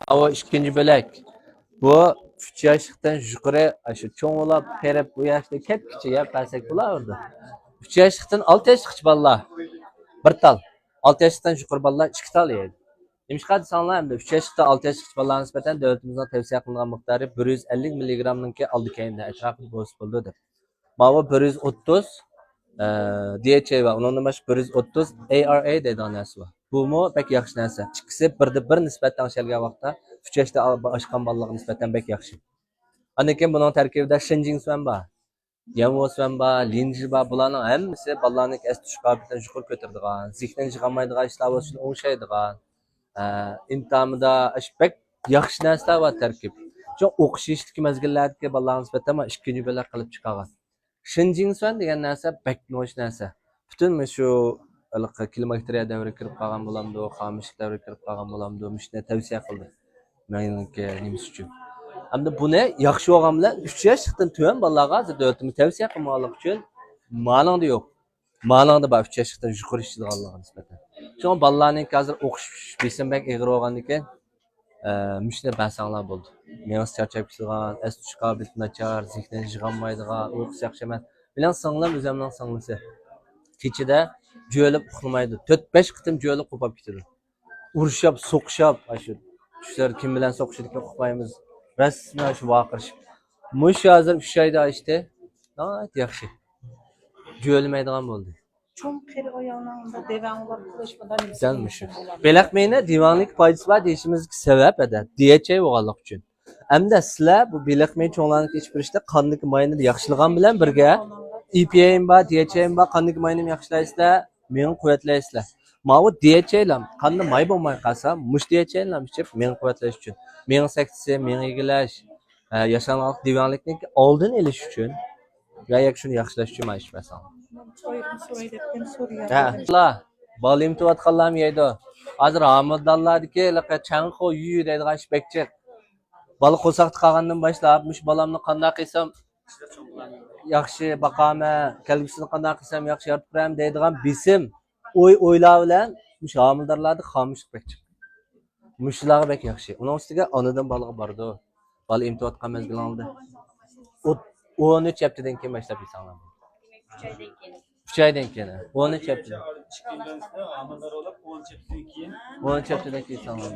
O ikinci bölek. Bu 3 yaşlıktan yukarı aşı çoğulap perep bu yaşta ketkiçi ya persek bulardı. 3 yaşlıktan 6 yaşlıkçı balla. Bir tal. 6 yaşlıktan yukarı balla 2 tal yedi. Demiş ki sanlar hem de 3 yaşlıkta 6 yaşlıkçı balla nispeten devletimizden tavsiye kılınan miktarı 150 mg aldı kayında etrafı boz buldu. Mava 130 DHA var. Onun başka 130 ARA dedi anası var. Bu mu pek yaxşı narsa. İkisi bir nisbeten şelge vaqtda 3 yaşta aşkan ballığa nisbeten pek yaxşı. Annekin bunun terkibinde Shinjing var. Yamo var, Linji var. Bularning hammasi balalarning es tush qobiliyatini yuqori ko'taradigan, zehnin yig'olmaydigan ishlar uchun o'xshaydigan. İntamida pek yaxshi narsalar var terkib. Shu o'qish eshitki mezgillardagi balalarga nisbatan ikkinchi bo'lak qilib chiqargan. Shinjingsuan degan narsa bek no'sh narsa. Butun shu kilometriya davri kirib qolgan bo'lamdi, qamishlik davri kirib qolgan bo'lamdi, shuni tavsiya qildi. Menga nimasi uchun. Hamda buni yaxshi bo'lgan bilan 3 yoshdan tuyan bolalarga davlatimiz tavsiya qilmoqlik uchun ma'noda yo'q. Ma'noda bor 3 yoshdan yuqori ishlaydiganlarga nisbatan. Chunki bolalarning hozir o'qish besim bek ig'ir bo'lgan ekan, mishni basanglar bo'ldi. Meni charchab ketgan, es tush qobiliyati nachar, zehni yig'olmaydigan, uyqusi yaxshi emas. Bilan singlim o'zimning singlisi. Kechida jo'lib uxlamaydi. 4-5 qitim jo'lib qo'pab ketadi. Urushab, so'qishab, shu shular kim bilan so'qishdik uxlaymiz. Rasman shu vaqirishib. Mush hozir 3 oyda işte. Gayet yaxshi. Jo'lmaydigan bo'ldi. Çoğum kere ayağında devam olarak kılıçmadan Güzelmiş. Belakmeyne divanlık faydası var deyişimizki sebep eder. DHA bo'lganlik uchun. Hamda sizlar bu belakmey cho'nglarni ichib turishda qandlik mayni yaxshilagan bilan birga EPA bor, DHA bor, qandlik mayni yaxshilaysizlar, meni quvvatlaysizlar. Mana bu DHA lam qanday may bo'lmay qolsa, mush DHA lam ichib meni quvvatlash uchun, meni saktisi, meni egilash, yashanlik divanlikni oldin olish uchun va shuni yaxshilash uchun mana ishmasan. Soyrum soyretken soruyor. Ha, balim tuvatqanlarım yeydi. Hazır hamildallardaki çankı yuyu deydigan şibekçik. Balı qo'saqda qolgandan boshlab, mush balamni qanday qilsam yaxshi baqama, kelgusini qanday qilsam yaxshi yoritib beraman deydigan bisim, o'ylar bilan mush hamildorlarda xomushlik bekchik. Mushlarga bek yaxshi. Uning ustiga onadan bolaga bordi. Bola imtiyotgan mezgil oldi. 13 haftadan keyin boshlab yesanglar. 3 aydan keyin. 13 haftadan. 13 haftadan keyin sanırım.